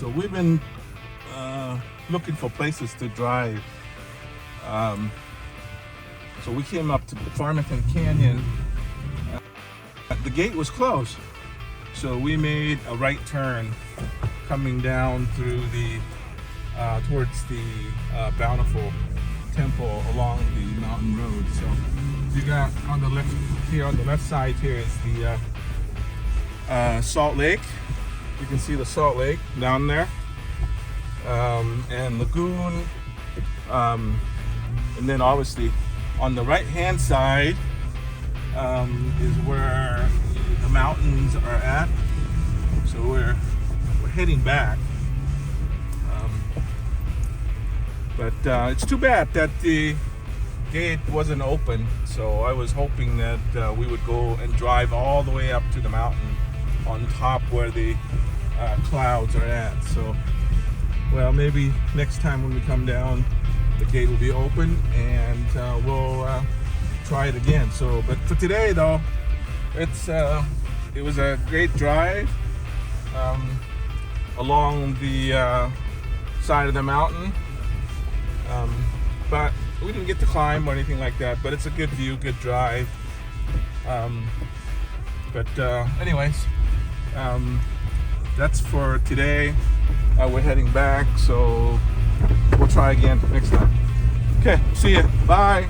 So we've been looking for places to drive. So we came up to Farmington Canyon. The gate was closed, so we made a right turn coming down through the towards the Bountiful temple along the mountain road. So you got on the left here, on the left side here is the Salt Lake. You can see the Salt Lake down there, and lagoon, and then obviously on the right hand side is where the mountains are at. So we're heading back, but it's too bad that the gate wasn't open. So I was hoping that we would go and drive all the way up to the mountain on top where the clouds are at. So, well, maybe next time when we come down, the gate will be open and we'll try it again. So, but for today though, it was a great drive along the side of the mountain, but we didn't get to climb or anything like that. But it's a good view, good drive. Anyways, that's for today. We're heading back, so we'll try again next time. Okay, see ya. Bye.